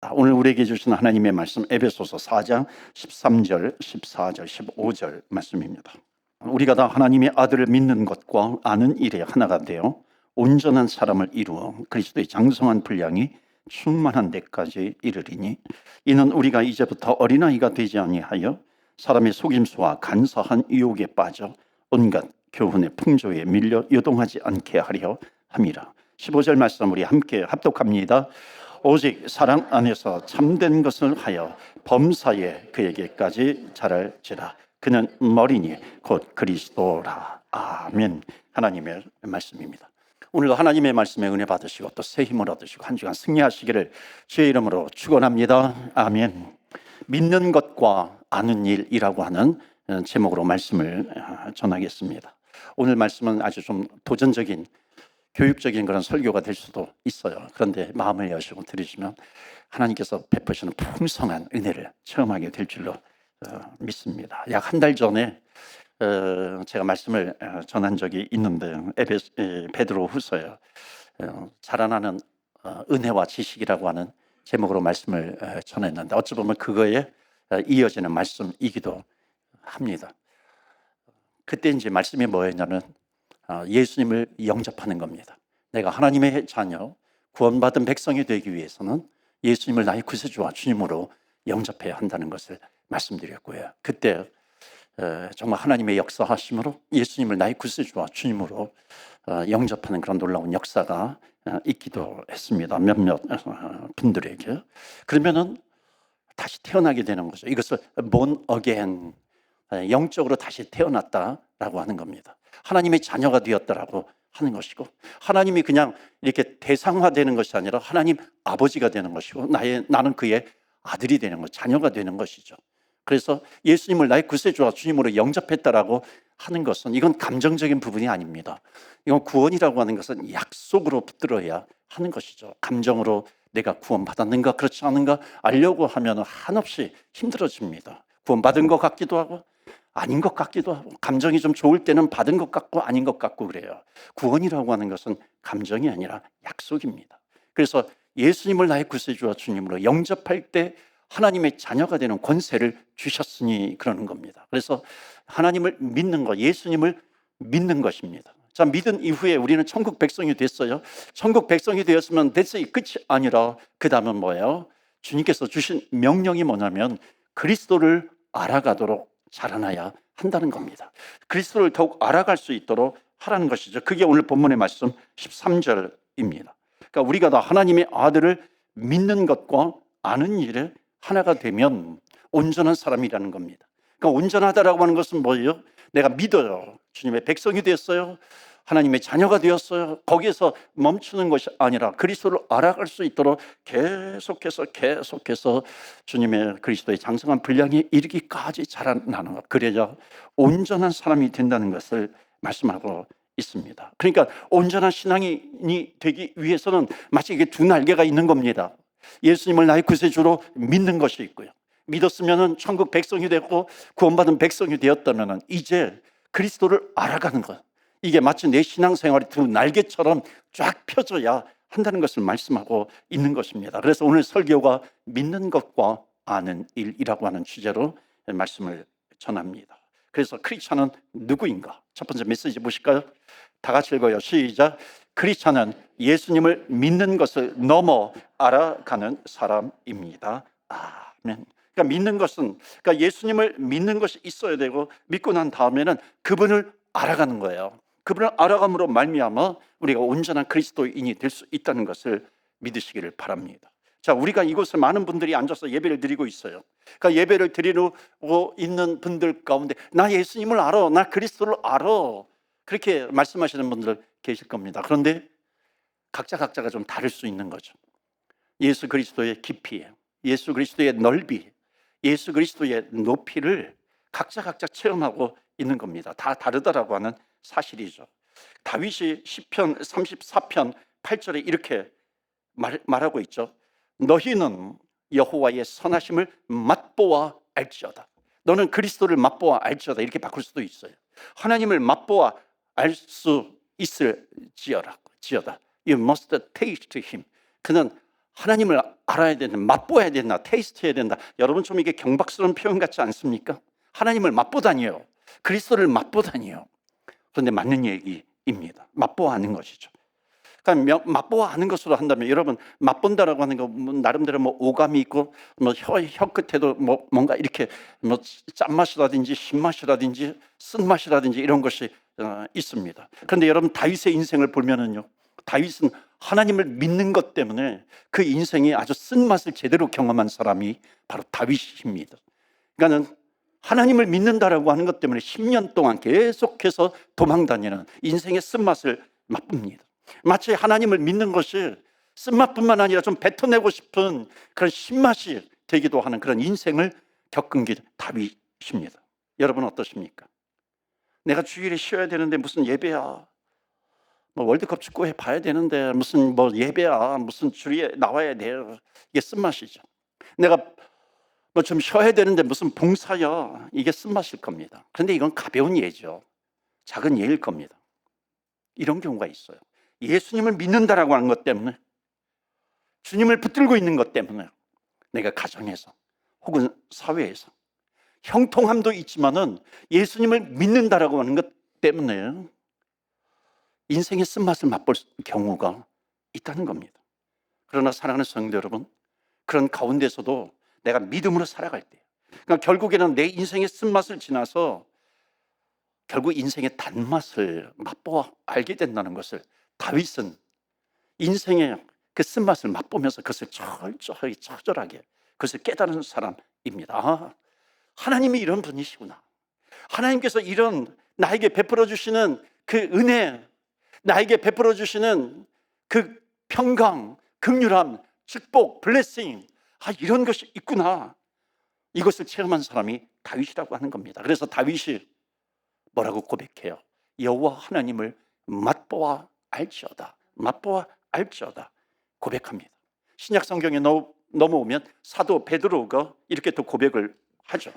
오늘 우리에게 주신 하나님의 말씀 에베소서 4장 13절, 14절, 15절 말씀입니다. 우리가 다 하나님의 아들을 믿는 것과 아는 일에 하나가 되어 온전한 사람을 이루어 그리스도의 장성한 분량이 충만한 데까지 이르리니 이는 우리가 이제부터 어린아이가 되지 아니하여 사람의 속임수와 간사한 유혹에 빠져 온갖 교훈의 풍조에 밀려 요동하지 않게 하려 함이라. 15절 말씀 우리 함께 합독합니다. 오직 사랑 안에서 참된 것을 하여 범사에 그에게까지 자랄지라. 그는 머리니 곧 그리스도라. 아멘. 하나님의 말씀입니다. 오늘도 하나님의 말씀에 은혜 받으시고 또 새 힘을 얻으시고 한 주간 승리하시기를 주의 이름으로 축원합니다. 아멘. 믿는 것과 아는 일이라고 하는 제목으로 말씀을 전하겠습니다. 오늘 말씀은 아주 좀 도전적인 교육적인 그런 설교가 될 수도 있어요. 그런데 마음을 여시고 들으시면 하나님께서 베푸시는 풍성한 은혜를 체험하게 될 줄로 믿습니다. 약 한 달 전에 제가 말씀을 전한 적이 있는데 베드로 후서요, 자라나는 은혜와 지식이라고 하는 제목으로 말씀을 전했는데 어찌 보면 그거에 이어지는 말씀이기도 합니다. 그때 이제 말씀이 뭐였냐면 예수님을 영접하는 겁니다. 내가 하나님의 자녀, 구원받은 백성이 되기 위해서는 예수님을 나의 구세주와 주님으로 영접해야 한다는 것을 말씀드렸고요. 그때 정말 하나님의 역사하심으로 예수님을 나의 구세주와 주님으로 영접하는 그런 놀라운 역사가 있기도 했습니다. 몇몇 분들에게. 그러면은 다시 태어나게 되는 거죠. 이것을 born again, 영적으로 다시 태어났다라고 하는 겁니다. 하나님의 자녀가 되었다라고 하는 것이고, 하나님이 그냥 이렇게 대상화되는 것이 아니라 하나님 아버지가 되는 것이고, 나는 그의 아들이 되는 것, 자녀가 되는 것이죠. 그래서 예수님을 나의 구세주와 주님으로 영접했다라고 하는 것은 이건 감정적인 부분이 아닙니다. 이건 구원이라고 하는 것은 약속으로 붙들어야 하는 것이죠. 감정으로 내가 구원받았는가 그렇지 않은가 알려고 하면 한없이 힘들어집니다. 구원받은 것 같기도 하고 아닌 것 같기도 하고, 감정이 좀 좋을 때는 받은 것 같고 아닌 것 같고 그래요. 구원이라고 하는 것은 감정이 아니라 약속입니다. 그래서 예수님을 나의 구세주와 주님으로 영접할 때 하나님의 자녀가 되는 권세를 주셨으니 그러는 겁니다. 그래서 하나님을 믿는 것, 예수님을 믿는 것입니다. 자, 믿은 이후에 우리는 천국 백성이 됐어요. 천국 백성이 되었으면 됐어요. 끝이 아니라 그 다음은 뭐예요? 주님께서 주신 명령이 뭐냐면 그리스도를 알아가도록 자라나야 한다는 겁니다. 그리스도를 더욱 알아갈 수 있도록 하라는 것이죠. 그게 오늘 본문의 말씀 13절입니다. 그러니까 우리가 다 하나님의 아들을 믿는 것과 아는 일에 하나가 되면 온전한 사람이라는 겁니다. 그러니까 온전하다라고 하는 것은 뭐예요? 내가 믿어요. 주님의 백성이 되었어요. 하나님의 자녀가 되었어요. 거기에서 멈추는 것이 아니라 그리스도를 알아갈 수 있도록 계속해서 주님의 그리스도의 장성한 분량에 이르기까지 자라나는 것, 그래야 온전한 사람이 된다는 것을 말씀하고 있습니다. 그러니까 온전한 신앙인이 되기 위해서는 마치 이게 두 날개가 있는 겁니다. 예수님을 나의 구세주로 믿는 것이 있고요, 믿었으면 천국 백성이 되고 구원받은 백성이 되었다면 이제 그리스도를 알아가는 것, 이게 마치 내 신앙생활이 두 날개처럼 쫙 펴져야 한다는 것을 말씀하고 있는 것입니다. 그래서 오늘 설교가 믿는 것과 아는 일이라고 하는 주제로 말씀을 전합니다. 그래서 크리스찬은 누구인가? 첫 번째 메시지 보실까요? 다 같이 읽어요. 시작. 크리스찬은 예수님을 믿는 것을 넘어 알아가는 사람입니다. 아멘. 그러니까 믿는 것은, 그러니까 예수님을 믿는 것이 있어야 되고, 믿고 난 다음에는 그분을 알아가는 거예요. 그분을 알아감으로 말미암아 우리가 온전한 그리스도인이 될 수 있다는 것을 믿으시기를 바랍니다. 자, 우리가 이곳에 많은 분들이 앉아서 예배를 드리고 있어요. 그러니까 예배를 드리고 있는 분들 가운데 나 예수님을 알아, 나 그리스도를 알아, 그렇게 말씀하시는 분들 계실 겁니다. 그런데 각자가 좀 다를 수 있는 거죠. 예수 그리스도의 깊이, 예수 그리스도의 넓이, 예수 그리스도의 높이를 각자 체험하고 있는 겁니다. 다 다르다라고 하는 사실이죠. 다윗이 시편 34편 8절에 이렇게 말하고 있죠. 너희는 여호와의 선하심을 맛보아 알지어다. 너는 그리스도를 맛보아 알지어다. 이렇게 바꿀 수도 있어요. 하나님을 맛보아 알 수 있을지어다. You must taste him. 그는 하나님을 알아야 된다, 맛보아야 된다, 테이스트해야 된다. 여러분 좀 이게 경박스러운 표현 같지 않습니까? 하나님을 맛보다니요, 그리스도를 맛보다니요. 그런데 맞는 얘기입니다. 맛보아하는 것이죠. 그러니까 맛보아하는 것으로 한다면, 여러분 맛본다라고 하는 거 나름대로 오감이 있고 혀 끝에도 뭔가 이렇게 짠맛이라든지 신맛이라든지 쓴맛이라든지 이런 것이 있습니다. 그런데 여러분 다윗의 인생을 보면은요, 다윗은 하나님을 믿는 것 때문에 그 인생이 아주 쓴맛을 제대로 경험한 사람이 바로 다윗입니다. 그러니까는 하나님을 믿는다라고 하는 것 때문에 10년 동안 계속해서 도망다니는 인생의 쓴맛을 맛봅니다. 마치 하나님을 믿는 것이 쓴맛뿐만 아니라 좀 뱉어내고 싶은 그런 신맛이 되기도 하는 그런 인생을 겪은 게 다윗입니다. 여러분 어떠십니까? 내가 주일에 쉬어야 되는데 무슨 예배야, 월드컵 축구해 봐야 되는데 무슨 예배야, 무슨 주일에 나와야 돼요. 이게 쓴맛이죠. 내가 좀 쉬어야 되는데 무슨 봉사야, 이게 쓴맛일 겁니다. 그런데 이건 가벼운 예죠. 작은 예일 겁니다. 이런 경우가 있어요. 예수님을 믿는다라고 하는 것 때문에, 주님을 붙들고 있는 것 때문에 내가 가정에서 혹은 사회에서 형통함도 있지만은 예수님을 믿는다라고 하는 것 때문에 인생의 쓴맛을 맛볼 경우가 있다는 겁니다. 그러나 사랑하는 성도 여러분, 그런 가운데서도 내가 믿음으로 살아갈 때, 그러니까 결국에는 내 인생의 쓴맛을 지나서 결국 인생의 단맛을 맛보아 알게 된다는 것을 다윗은 인생의 그 쓴맛을 맛보면서 그것을 철저하게 처절하게 그것을 깨달은 사람입니다. 아, 하나님이 이런 분이시구나. 하나님께서 이런 나에게 베풀어 주시는 그 은혜, 나에게 베풀어 주시는 그 평강, 긍휼함, 축복, 블레싱, 이런 것이 있구나. 이것을 체험한 사람이 다윗이라고 하는 겁니다. 그래서 다윗이 뭐라고 고백해요? 여호와 하나님을 맛보아 알지어다, 맛보아 알지어다 고백합니다. 신약 성경에 넘어오면 사도 베드로가 이렇게 또 고백을 하죠.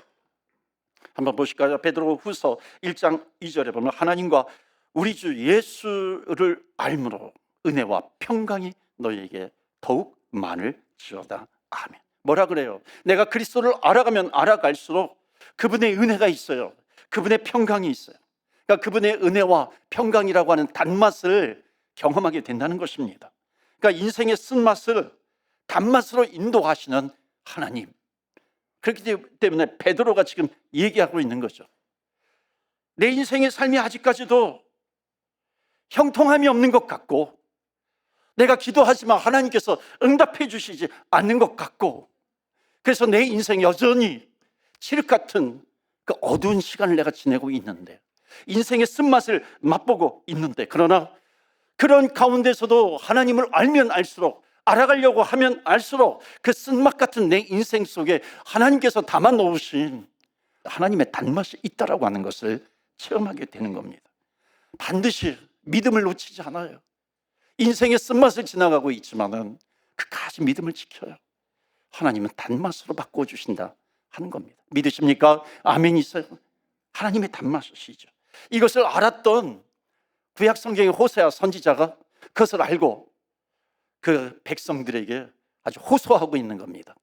한번 보실까요? 베드로 후서 1장 2절에 보면 하나님과 우리 주 예수를 알므로 은혜와 평강이 너희에게 더욱 많을지어다. 아멘. 뭐라 그래요? 내가 그리스도를 알아가면 알아갈수록 그분의 은혜가 있어요. 그분의 평강이 있어요. 그러니까 그분의 은혜와 평강이라고 하는 단맛을 경험하게 된다는 것입니다. 그러니까 인생의 쓴맛을 단맛으로 인도하시는 하나님. 그렇기 때문에 베드로가 지금 얘기하고 있는 거죠. 내 인생의 삶이 아직까지도 형통함이 없는 것 같고, 내가 기도하지만 하나님께서 응답해 주시지 않는 것 같고, 그래서 내 인생 여전히 칠흑 같은 그 어두운 시간을 내가 지내고 있는데, 인생의 쓴맛을 맛보고 있는데, 그러나 그런 가운데서도 하나님을 알면 알수록, 알아가려고 하면 알수록 그 쓴맛 같은 내 인생 속에 하나님께서 담아 놓으신 하나님의 단맛이 있다라고 하는 것을 체험하게 되는 겁니다. 반드시 믿음을 놓치지 않아요. 인생의 쓴맛을 지나가고 있지만은 끝까지 믿음을 지켜요. 하나님은 단맛으로 바꿔주신다 하는 겁니다. 믿으십니까? 아멘 있어요. 하나님의 단맛이시죠. 이것을 알았던 구약 성경의 호세아 선지자가 그것을 알고 그 백성들에게 아주 호소하고 있는 겁니다.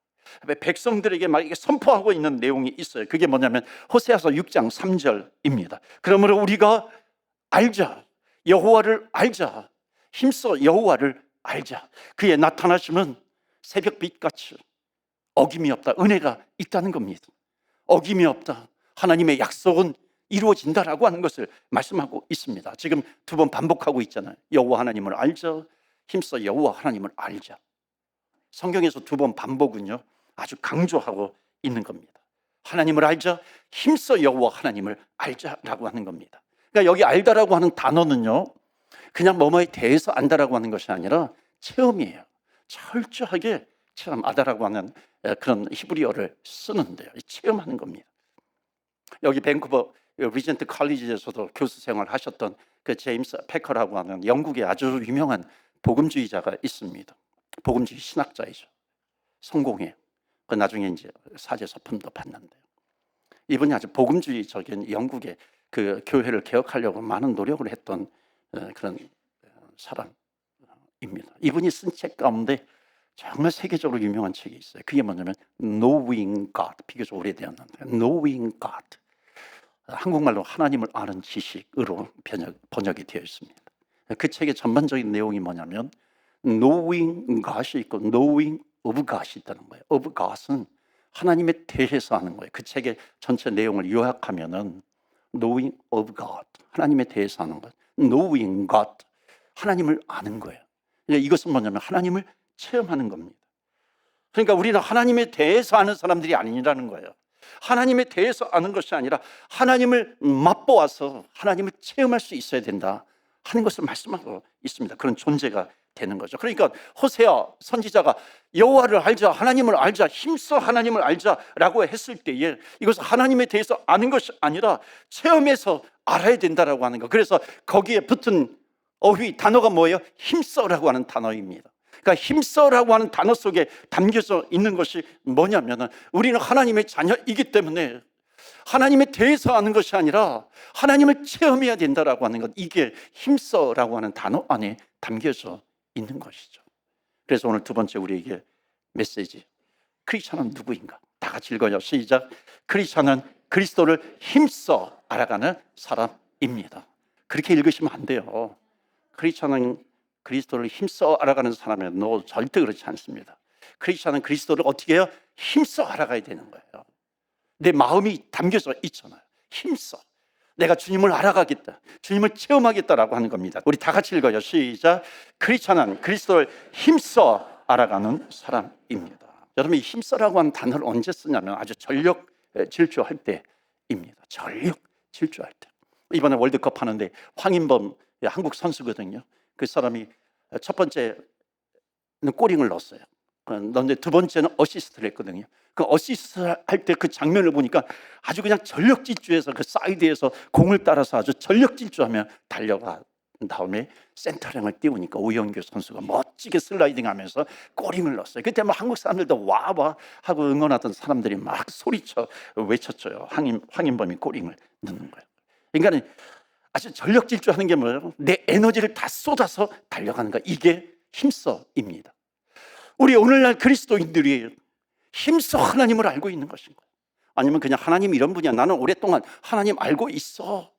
백성들에게 막 이게 선포하고 있는 내용이 있어요. 그게 뭐냐면 호세아서 6장 3절입니다. 그러므로 우리가 알자, 여호와를 알자, 힘써 여호와를 알자. 그의 나타나심은 새벽빛같이 어김이 없다, 은혜가 있다는 겁니다. 어김이 없다, 하나님의 약속은 이루어진다라고 하는 것을 말씀하고 있습니다. 지금 2번 반복하고 있잖아요. 여호와 하나님을 알자, 힘써 여호와 하나님을 알자. 성경에서 2번 반복은요 아주 강조하고 있는 겁니다. 하나님을 알자, 힘써 여호와 하나님을 알자라고 하는 겁니다. 그러니까 여기 알다라고 하는 단어는요 그냥 뭐뭐에 대해서 안다라고 하는 것이 아니라 체험이에요. 철저하게 체험하다라고 하는 그런 히브리어를 쓰는데요, 체험하는 겁니다. 여기 밴쿠버 리젠트 칼리지에서도 교수 생활을 하셨던 그 제임스 패커라고 하는 영국의 아주 유명한 복음주의자가 있습니다. 복음주의 신학자이죠. 성공해요. 그 나중에 이제 사제 서품도 받는데요. 이분이 아주 복음주의적인 영국의 그 교회를 개혁하려고 많은 노력을 했던 그런 사람입니다. 이분이 쓴 책 가운데 정말 세계적으로 유명한 책이 있어요. 그게 뭐냐면 Knowing God, 비교적 오래되었는데 Knowing God, 한국말로 하나님을 아는 지식으로 번역이 되어 있습니다. 그 책의 전반적인 내용이 뭐냐면 Knowing God이 있고 Knowing of God이 있다는 거예요. of God은 하나님에 대해서 아는 거예요. 그 책의 전체 내용을 요약하면은 Knowing of God, 하나님에 대해서 아는 것. Knowing God, 하나님을 아는 거예요. 이것은 뭐냐면 하나님을 체험하는 겁니다. 그러니까 우리는 하나님에 대해서 아는 사람들이 아니라는 거예요. 하나님에 대해서 아는 것이 아니라 하나님을 맛보아서 하나님을 체험할 수 있어야 된다 하는 것을 말씀하고 있습니다. 그런 존재가 되는 거죠. 그러니까 호세아 선지자가 여호와를 알자, 하나님을 알자, 힘써 하나님을 알자라고 했을 때에 이것은 하나님에 대해서 아는 것이 아니라 체험해서 알아야 된다라고 하는 거. 그래서 거기에 붙은 어휘 단어가 뭐예요? 힘써라고 하는 단어입니다. 그러니까 힘써라고 하는 단어 속에 담겨져 있는 것이 뭐냐면은 우리는 하나님의 자녀이기 때문에 하나님에 대해서 아는 것이 아니라 하나님을 체험해야 된다라고 하는 것, 이게 힘써라고 하는 단어 안에 담겨져 있는 것이죠. 그래서 오늘 두 번째 우리에게 메시지, 크리스찬은 누구인가? 다 같이 읽어요. 시작. 크리스찬은 그리스도를 힘써 알아가는 사람입니다. 그렇게 읽으시면 안 돼요. 크리스찬은 그리스도를 힘써 알아가는 사람이에요. 절대 그렇지 않습니다. 크리스찬은 그리스도를 어떻게 해요? 힘써 알아가야 되는 거예요. 내 마음이 담겨져 있잖아요. 힘써 내가 주님을 알아가겠다, 주님을 체험하겠다라고 하는 겁니다. 우리 다 같이 읽어요. 시작. 크리스찬은 그리스도를 힘써 알아가는 사람입니다. 여러분, 이 힘써라고 하는 단어를 언제 쓰냐면 아주 전력 질주할 때입니다. 전력 질주할 때. 이번에 월드컵 하는데 황인범 한국 선수거든요. 그 사람이 첫 번째는 골링을 넣었어요. 그런데 두 번째는 어시스트를 했거든요. 그 어시스트 할 때 그 장면을 보니까 아주 그냥 전력 질주해서 그 사이드에서 공을 따라서 아주 전력 질주하며 달려간 다음에 센터링을 띄우니까 오영규 선수가 멋지게 슬라이딩하면서 골링을 넣었어요. 그때 막 한국 사람들도 와와 하고 응원하던 사람들이 막 소리쳐 외쳤죠. 황인범이 골링을 넣는 거예요. 그러니까 아주 전력 질주하는 게 뭐예요? 내 에너지를 다 쏟아서 달려가는 거, 이게 힘써입니다. 우리 오늘날 그리스도인들이 힘써 하나님을 알고 있는 것인가? 아니면 그냥 하나님 이런 분이야, 나는 오랫동안 하나님 알고 있어,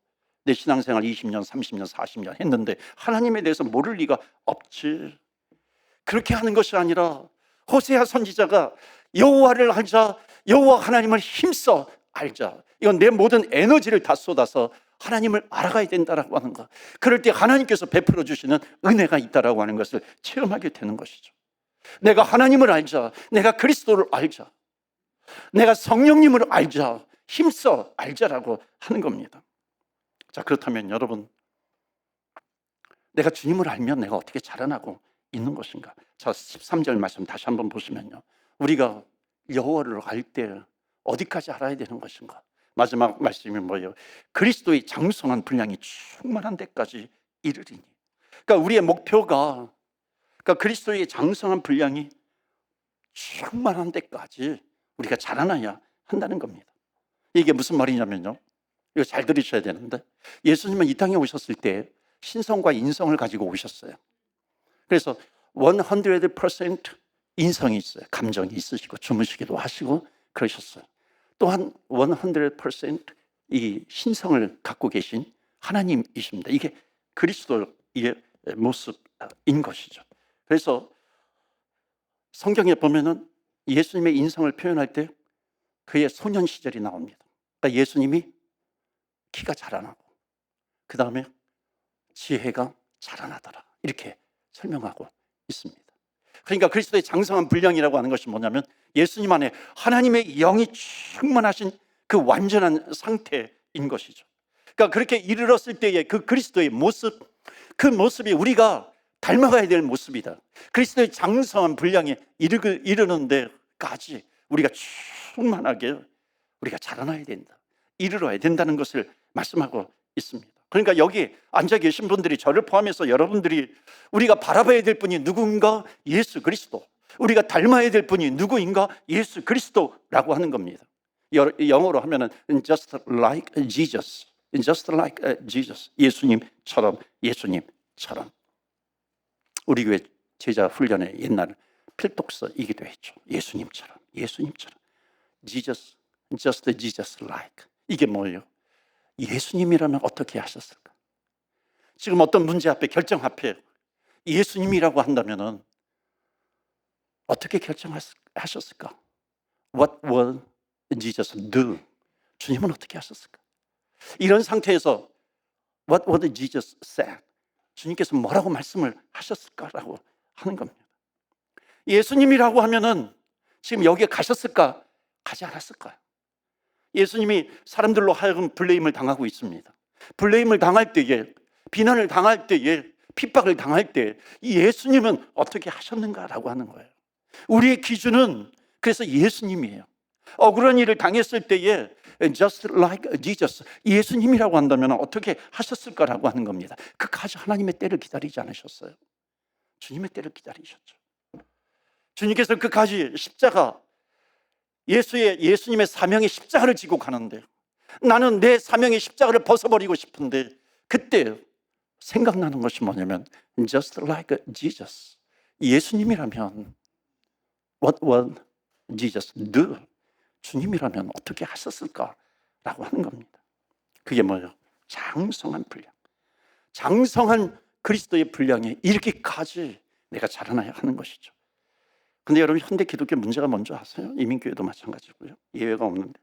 내 신앙생활 20년, 30년, 40년 했는데 하나님에 대해서 모를 리가 없지. 그렇게 하는 것이 아니라 호세아 선지자가 여호와를 알자, 여호와 하나님을 힘써 알자, 이건 내 모든 에너지를 다 쏟아서 하나님을 알아가야 된다라고 하는 것. 그럴 때 하나님께서 베풀어 주시는 은혜가 있다라고 하는 것을 체험하게 되는 것이죠. 내가 하나님을 알자, 내가 그리스도를 알자, 내가 성령님을 알자, 힘써 알자라고 하는 겁니다. 자, 그렇다면 여러분, 내가 주님을 알면 내가 어떻게 자라나고 있는 것인가? 자, 13절 말씀 다시 한번 보시면요, 우리가 여호와를 알 때 어디까지 알아야 되는 것인가? 마지막 말씀이 뭐예요? 그리스도의 장성한 분량이 충만한 데까지 이르리니. 그러니까 우리의 목표가, 그러니까 그리스도의 장성한 분량이 충만한 데까지 우리가 자라나야 한다는 겁니다. 이게 무슨 말이냐면요, 이거 잘 들으셔야 되는데, 예수님은 이 땅에 오셨을 때 신성과 인성을 가지고 오셨어요. 그래서 100% 인성이 있어요. 감정이 있으시고 주무시기도 하시고 그러셨어요. 또한 100% 신성을 갖고 계신 하나님이십니다. 이게 그리스도의 모습인 것이죠. 그래서 성경에 보면은 예수님의 인성을 표현할 때 그의 소년 시절이 나옵니다. 그러니까 예수님이 키가 자라나고 그 다음에 지혜가 자라나더라, 이렇게 설명하고 있습니다. 그러니까 그리스도의 장성한 분량이라고 하는 것이 뭐냐면 예수님 안에 하나님의 영이 충만하신 그 완전한 상태인 것이죠. 그러니까 그렇게 이르렀을 때의 그 그리스도의 모습, 그 모습이 우리가 닮아가야 될 모습이다. 그리스도의 장성한 분량에 이르는 데까지 우리가 충만하게 우리가 자라나야 된다, 이르러야 된다는 것을 말씀하고 있습니다. 그러니까 여기 앉아 계신 분들이, 저를 포함해서 여러분들이 우리가 바라봐야 될 분이 누구인가? 예수 그리스도. 우리가 닮아야 될 분이 누구인가? 예수 그리스도라고 하는 겁니다. 영어로 하면은 just like Jesus, just like Jesus. 예수님처럼, 예수님처럼. 우리 교회 제자 훈련에 옛날 필독서이기도 했죠. 예수님처럼 Jesus, just Jesus like. 이게 뭐예요? 예수님이라면 어떻게 하셨을까? 지금 어떤 문제 앞에, 결정 앞에 예수님이라고 한다면은 어떻게 결정하셨을까? What will Jesus do? 주님은 어떻게 하셨을까? 이런 상태에서 What would Jesus say? 주님께서 뭐라고 말씀을 하셨을까라고 하는 겁니다. 예수님이라고 하면은 지금 여기에 가셨을까? 가지 않았을까요? 예수님이 사람들로 하여금 블레임을 당하고 있습니다. 블레임을 당할 때에, 비난을 당할 때에, 핍박을 당할 때 이 예수님은 어떻게 하셨는가라고 하는 거예요. 우리의 기준은 그래서 예수님이에요. 억울한 일을 당했을 때에 just like Jesus, 예수님이라고 한다면 어떻게 하셨을까라고 하는 겁니다. 그까지 하나님의 때를 기다리지 않으셨어요. 주님의 때를 기다리셨죠. 주님께서 그까지 십자가, 예수님의 사명의 십자가를 지고 가는데 나는 내 사명의 십자가를 벗어버리고 싶은데 그때 생각나는 것이 뭐냐면 just like Jesus, 예수님이라면 what will Jesus do? 주님이라면 어떻게 하셨을까라고 하는 겁니다. 그게 뭐예요? 장성한 분량, 장성한 그리스도의 분량에 이렇게까지 내가 자라나야 하는 것이죠. 근데 여러분, 현대 기독교 문제가 뭔지 아세요? 이민교회도 마찬가지고요. 예외가 없는데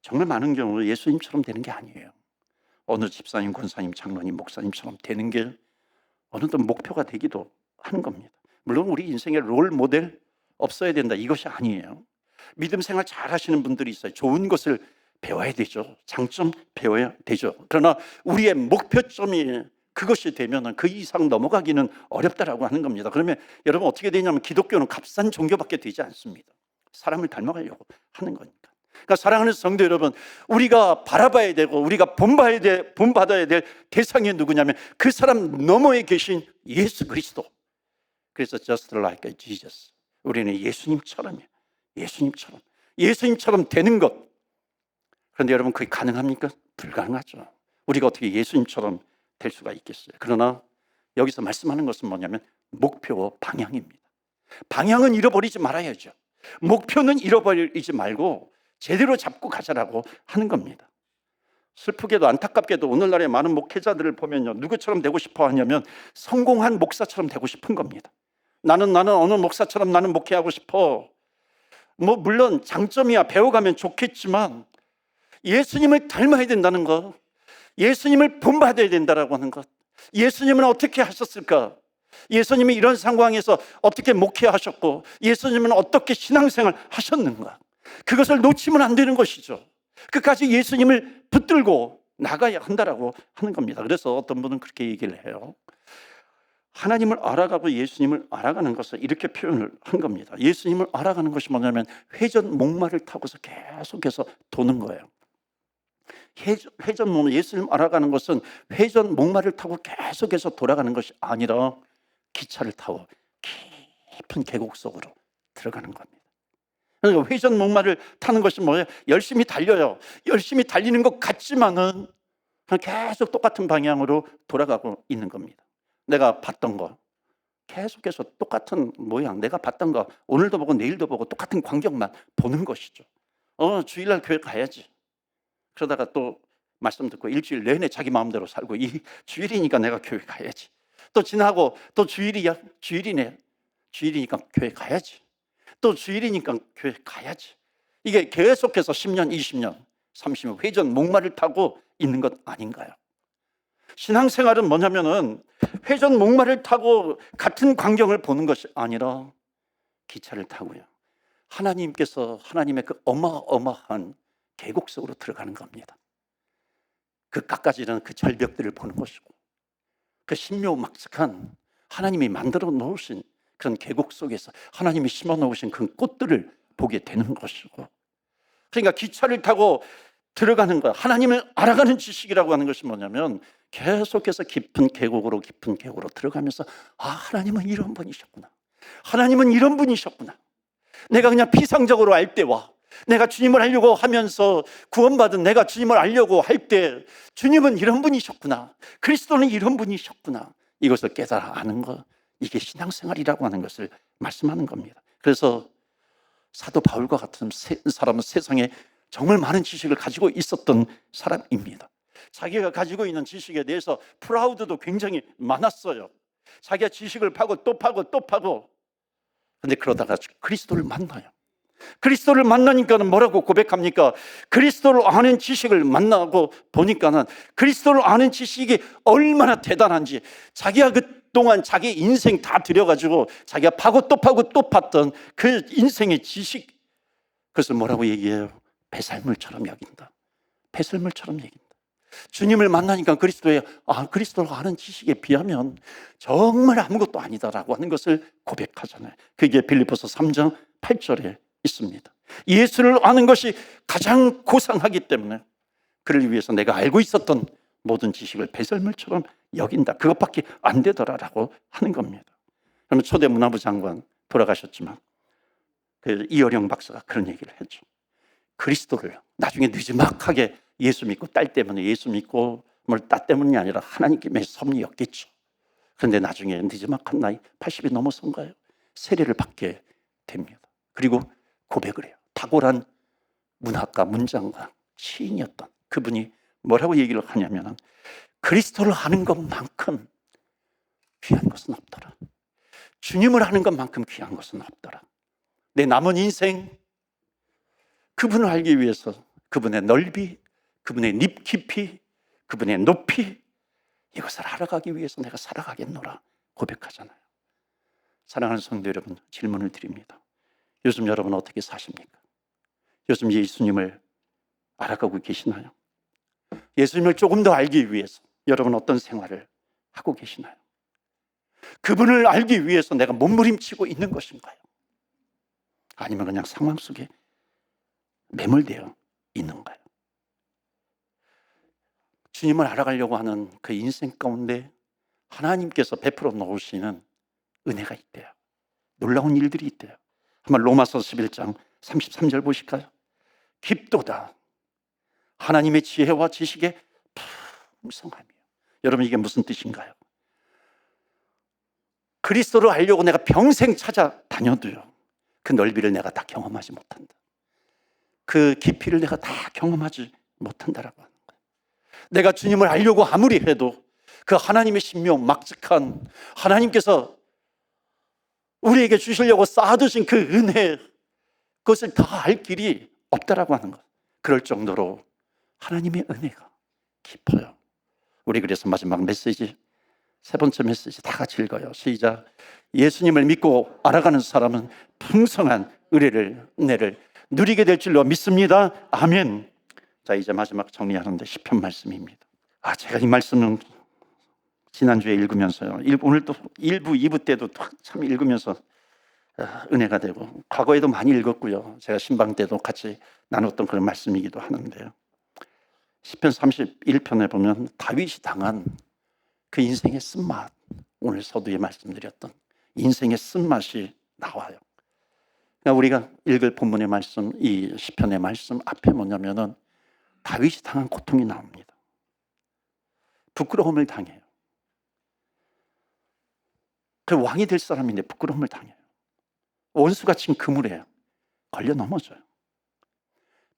정말 많은 경우 예수님처럼 되는 게 아니에요. 어느 집사님, 권사님, 장로님, 목사님처럼 되는 게 어느덧 목표가 되기도 하는 겁니다. 물론 우리 인생에 롤 모델 없어야 된다, 이것이 아니에요. 믿음 생활 잘 하시는 분들이 있어요. 좋은 것을 배워야 되죠. 장점 배워야 되죠. 그러나 우리의 목표점이 그것이 되면 그 이상 넘어가기는 어렵다라고 하는 겁니다. 그러면 여러분 어떻게 되냐면 기독교는 값싼 종교밖에 되지 않습니다. 사람을 닮아가려고 하는 거니까. 그러니까 사랑하는 성도 여러분, 우리가 바라봐야 되고 우리가 본받아야 될 대상이 누구냐면 그 사람 너머에 계신 예수 그리스도. 그래서 just like Jesus, 우리는 예수님처럼이에요. 예수님처럼 되는 것. 그런데 여러분, 그게 가능합니까? 불가능하죠. 우리가 어떻게 예수님처럼 될 수가 있겠어요? 그러나 여기서 말씀하는 것은 뭐냐면 목표와 방향입니다. 방향은 잃어버리지 말아야죠. 목표는 잃어버리지 말고 제대로 잡고 가자라고 하는 겁니다. 슬프게도 안타깝게도 오늘날의 많은 목회자들을 보면요, 누구처럼 되고 싶어 하냐면 성공한 목사처럼 되고 싶은 겁니다. 나는 어느 목사처럼 나는 목회하고 싶어. 물론 장점이야, 배워가면 좋겠지만 예수님을 닮아야 된다는 것, 예수님을 본받아야 된다라고 하는 것, 예수님은 어떻게 하셨을까? 예수님이 이런 상황에서 어떻게 목회하셨고 예수님은 어떻게 신앙생활 하셨는가? 그것을 놓치면 안 되는 것이죠. 끝까지 예수님을 붙들고 나가야 한다라고 하는 겁니다. 그래서 어떤 분은 그렇게 얘기를 해요. 하나님을 알아가고 예수님을 알아가는 것을 이렇게 표현을 한 겁니다. 예수님을 알아가는 것이 뭐냐면 회전 목마를 타고서 계속해서 도는 거예요. 회전 목마, 예수님 알아가는 것은 회전 목마를 타고 계속해서 돌아가는 것이 아니라 기차를 타고 깊은 계곡 속으로 들어가는 겁니다. 그러니까 회전 목마를 타는 것이 뭐예요? 열심히 달려요. 열심히 달리는 것 같지만은 계속 똑같은 방향으로 돌아가고 있는 겁니다. 내가 봤던 거 계속해서 똑같은 모양, 내가 봤던 거 오늘도 보고 내일도 보고 똑같은 광경만 보는 것이죠. 주일날 교회 가야지. 그러다가 또 말씀 듣고 일주일 내내 자기 마음대로 살고, 이 주일이니까 내가 교회 가야지. 또 지나고 또 주일이네. 주일이니까 교회 가야지. 또 주일이니까 교회 가야지. 이게 계속해서 10년, 20년, 30년 회전 목마를 타고 있는 것 아닌가요? 신앙생활은 뭐냐면은 회전 목마를 타고 같은 광경을 보는 것이 아니라 기차를 타고요, 하나님의 그 어마어마한 계곡 속으로 들어가는 겁니다. 그 깎아지는 그 절벽들을 보는 것이고, 그 신묘막측한 하나님이 만들어 놓으신 그런 계곡 속에서 하나님이 심어 놓으신 그 꽃들을 보게 되는 것이고, 그러니까 기차를 타고 들어가는 것, 하나님을 알아가는 지식이라고 하는 것이 뭐냐면 계속해서 깊은 계곡으로 들어가면서 하나님은 이런 분이셨구나, 하나님은 이런 분이셨구나. 내가 그냥 피상적으로 알 때와 내가 주님을 알려고 하면서 구원받은 내가 주님을 알려고 할 때 주님은 이런 분이셨구나, 그리스도는 이런 분이셨구나, 이것을 깨달아 아는 것, 이게 신앙생활이라고 하는 것을 말씀하는 겁니다. 그래서 사도 바울과 같은 사람은 세상에 정말 많은 지식을 가지고 있었던 사람입니다. 자기가 가지고 있는 지식에 대해서 프라우드도 굉장히 많았어요. 자기가 지식을 파고 또 파고 또 파고. 그런데 그러다가 그리스도를 만나요. 그리스도를 만나니까는 뭐라고 고백합니까? 그리스도를 아는 지식을 만나고 보니까는 그리스도를 아는 지식이 얼마나 대단한지, 자기가 그동안 자기 인생 다 들여가지고 자기가 파고 또 파고 또 팠던 그 인생의 지식, 그것을 뭐라고 얘기해요? 배설물처럼 여긴다. 배설물처럼 여긴다. 주님을 만나니까 그리스도를 아는 지식에 비하면 정말 아무것도 아니다라고 하는 것을 고백하잖아요. 그게 빌립보서 3장 8절에 있습니다. 예수를 아는 것이 가장 고상하기 때문에 그를 위해서 내가 알고 있었던 모든 지식을 배설물처럼 여긴다. 그것밖에 안 되더라라고 하는 겁니다. 그러면 초대 문화부 장관 돌아가셨지만 그 이어령 박사가 그런 얘기를 했죠. 그리스도를 나중에 늦지막하게 예수 믿고 딸 때문에 예수 믿고 딸 때문이 아니라 하나님께 섭리였겠죠. 그런데 나중에 늦지막한 나이 80이 넘어선가요? 세례를 받게 됩니다. 그리고 고백을 해요. 탁월한 문학가, 문장가, 시인이었던 그분이 뭐라고 얘기를 하냐면 그리스도를 아는 것만큼 귀한 것은 없더라. 주님을 아는 것만큼 귀한 것은 없더라. 내 남은 인생 그분을 알기 위해서 그분의 넓이, 그분의 깊이, 그분의 높이, 이것을 알아가기 위해서 내가 살아가겠노라 고백하잖아요. 사랑하는 성도 여러분, 질문을 드립니다. 요즘 여러분 어떻게 사십니까? 요즘 예수님을 알아가고 계시나요? 예수님을 조금 더 알기 위해서 여러분 어떤 생활을 하고 계시나요? 그분을 알기 위해서 내가 몸부림치고 있는 것인가요? 아니면 그냥 상황 속에 매몰되어 있는가요? 주님을 알아가려고 하는 그 인생 가운데 하나님께서 베풀어 놓으시는 은혜가 있대요. 놀라운 일들이 있대요. 한번 로마서 11장 33절 보실까요? 깊도다 하나님의 지혜와 지식의 풍성함이요. 여러분 이게 무슨 뜻인가요? 그리스도를 알려고 내가 평생 찾아다녀도요 그 넓이를 내가 다 경험하지 못한다. 그 깊이를 내가 다 경험하지 못한다라고 하는 거예요. 내가 주님을 알려고 아무리 해도 그 하나님의 신명 막직한 하나님께서 우리에게 주시려고 쌓아두신 그 은혜, 그것을 다 알 길이 없다라고 하는 것. 그럴 정도로 하나님의 은혜가 깊어요. 우리 그래서 마지막 메시지, 세 번째 메시지 다 같이 읽어요. 시작. 예수님을 믿고 알아가는 사람은 풍성한 은혜를 누리게 될 줄로 믿습니다. 아멘. 자, 이제 마지막 정리하는데 시편 말씀입니다. 제가 이 말씀은 지난주에 읽으면서요, 오늘 또 1부, 2부 때도 참 읽으면서 은혜가 되고, 과거에도 많이 읽었고요, 제가 신방 때도 같이 나눴던 그런 말씀이기도 하는데요. 시편 31편에 보면 다윗이 당한 그 인생의 쓴맛, 오늘 서두에 말씀드렸던 인생의 쓴맛이 나와요. 그러니까 우리가 읽을 본문의 말씀, 이 시편의 말씀 앞에 뭐냐면은 다윗이 당한 고통이 나옵니다. 부끄러움을 당해요. 그 왕이 될 사람인데 부끄러움을 당해요. 원수가 친 그물에 걸려 넘어져요.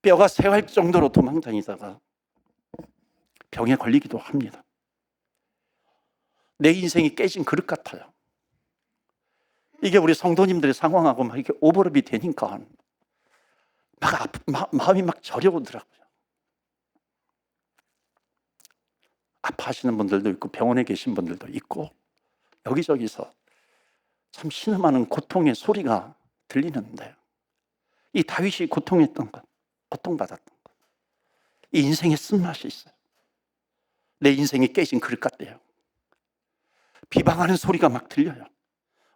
뼈가 새할 정도로 도망다니다가 병에 걸리기도 합니다. 내 인생이 깨진 그릇 같아요. 이게 우리 성도님들의 상황하고 막 이렇게 오버랩이 되니까 마음이 막 저려오더라고요. 아파하시는 분들도 있고 병원에 계신 분들도 있고 여기저기서 참 신음하는 고통의 소리가 들리는데, 이 다윗이 고통했던 것, 고통받았던 것, 이 인생의 쓴맛이 있어요. 내 인생이 깨진 그릇 같대요. 비방하는 소리가 막 들려요.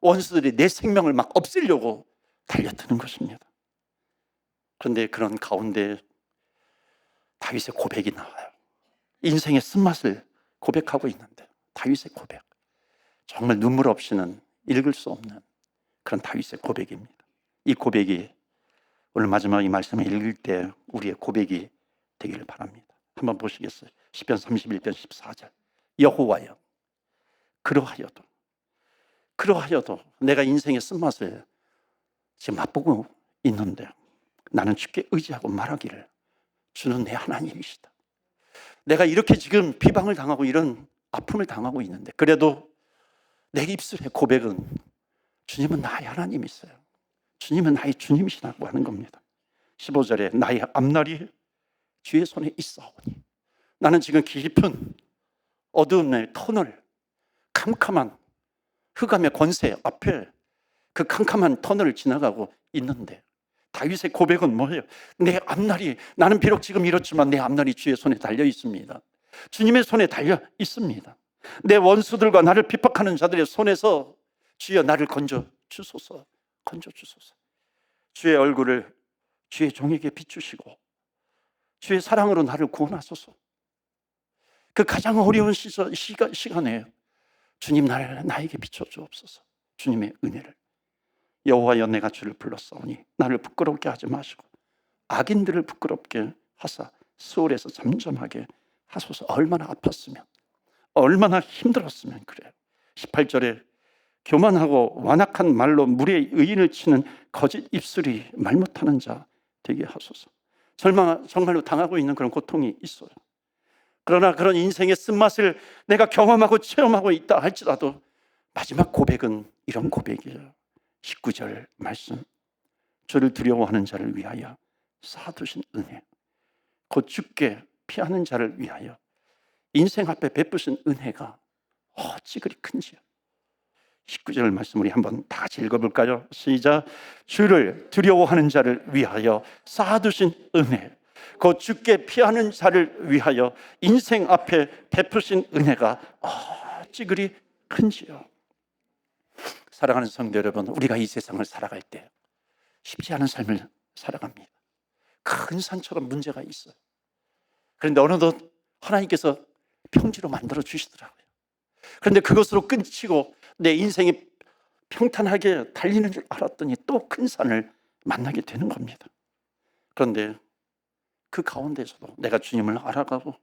원수들이 내 생명을 막 없애려고 달려드는 것입니다. 그런데 그런 가운데 다윗의 고백이 나와요. 인생의 쓴맛을 고백하고 있는데, 다윗의 고백, 정말 눈물 없이는 읽을 수 없는 그런 다윗의 고백입니다. 이 고백이 오늘 마지막 이 말씀을 읽을 때 우리의 고백이 되기를 바랍니다. 한번 보시겠어요? 시편 31편 14절. 여호와여, 그러하여도 그러하여도 내가 인생의 쓴맛을 지금 맛보고 있는데 나는 주께 의지하고 말하기를 주는 내 하나님이시다. 내가 이렇게 지금 비방을 당하고 이런 아픔을 당하고 있는데 그래도 내 입술의 고백은 주님은 나의 하나님이세요. 주님은 나의 주님이시라고 하는 겁니다. 15절에 나의 앞날이 주의 손에 있사오니, 나는 지금 깊은 어두움의 터널, 캄캄한 흑암의 권세 앞에 그 캄캄한 터널을 지나가고 있는데 다윗의 고백은 뭐예요? 내 앞날이, 나는 비록 지금 이렇지만 내 앞날이 주의 손에 달려 있습니다. 주님의 손에 달려 있습니다. 내 원수들과 나를 핍박하는 자들의 손에서 주여 나를 건져 주소서, 건져 주소서. 주의 얼굴을 주의 종에게 비추시고 주의 사랑으로 나를 구원하소서. 그 가장 어려운 시간에 주님 나에게 비춰주옵소서. 주님의 은혜를. 여호와여 내가 주를 불렀사오니 나를 부끄럽게 하지 마시고 악인들을 부끄럽게 하사 수월에서 잠잠하게 하소서. 얼마나 아팠으면, 얼마나 힘들었으면 그래요. 18절에 교만하고 완악한 말로 물의 의인을 치는 거짓 입술이 말 못하는 자 되게 하소서. 정말로 당하고 있는 그런 고통이 있어요. 그러나 그런 인생의 쓴맛을 내가 경험하고 체험하고 있다 할지라도 마지막 고백은 이런 고백이에요. 19절 말씀, 주를 두려워하는 자를 위하여 쌓아두신 은혜, 곧 주께 피하는 자를 위하여 인생 앞에 베푸신 은혜가 어찌 그리 큰지요. 19절 말씀 우리 한번 다 같이 읽어볼까요? 시작. 주를 두려워하는 자를 위하여 쌓아두신 은혜, 곧 주께 피하는 자를 위하여 인생 앞에 베푸신 은혜가 어찌 그리 큰지요. 사랑하는 성도 여러분, 우리가 이 세상을 살아갈 때 쉽지 않은 삶을 살아갑니다. 큰 산처럼 문제가 있어요. 그런데 어느덧 하나님께서 평지로 만들어 주시더라고요. 그런데 그것으로 끝이고 내 인생이 평탄하게 달리는 줄 알았더니 또 큰 산을 만나게 되는 겁니다. 그런데 그 가운데서도 내가 주님을 알아가고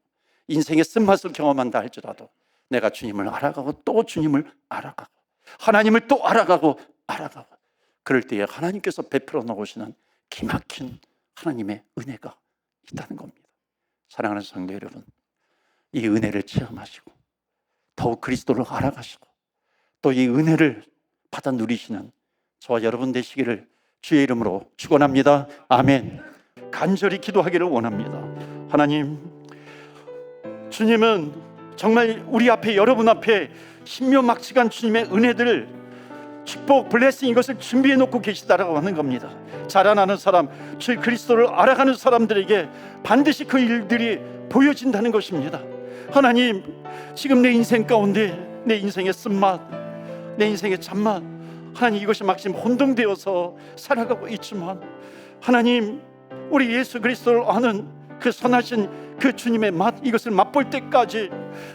인생의 쓴맛을 경험한다 할지라도 내가 주님을 알아가고 또 주님을 알아가고 하나님을 또 알아가고 그럴 때에 하나님께서 베풀어 놓으시는 기막힌 하나님의 은혜가 있다는 겁니다. 사랑하는 성도 여러분, 이 은혜를 체험하시고 더욱 그리스도를 알아가시고 또 이 은혜를 받아 누리시는 저와 여러분 되시기를 주의 이름으로 축원합니다. 아멘. 간절히 기도하기를 원합니다. 하나님, 주님은 정말 우리 앞에, 여러분 앞에 신묘막측한 주님의 은혜들, 축복, 블레싱, 이것을 준비해 놓고 계시다라고 하는 겁니다. 자라나는 사람, 주 그리스도를 알아가는 사람들에게 반드시 그 일들이 보여진다는 것입니다. 하나님, 지금 내 인생 가운데 내 인생의 쓴맛, 내 인생의 잔맛, 하나님 이것이 막 지금 혼동되어서 살아가고 있지만 하나님, 우리 예수 그리스도를 아는 그 선하신 그 주님의 맛, 이것을 맛볼 때까지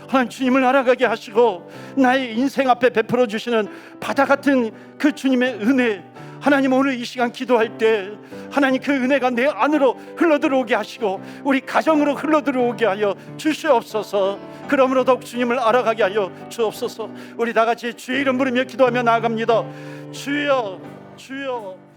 하나님 주님을 알아가게 하시고 나의 인생 앞에 베풀어 주시는 바다 같은 그 주님의 은혜, 하나님 오늘 이 시간 기도할 때 하나님 그 은혜가 내 안으로 흘러들어오게 하시고 우리 가정으로 흘러들어오게 하여 주시옵소서. 그러므로 더욱 주님을 알아가게 하여 주옵소서. 우리 다 같이 주의 이름 부르며 기도하며 나아갑니다. 주여, 주여.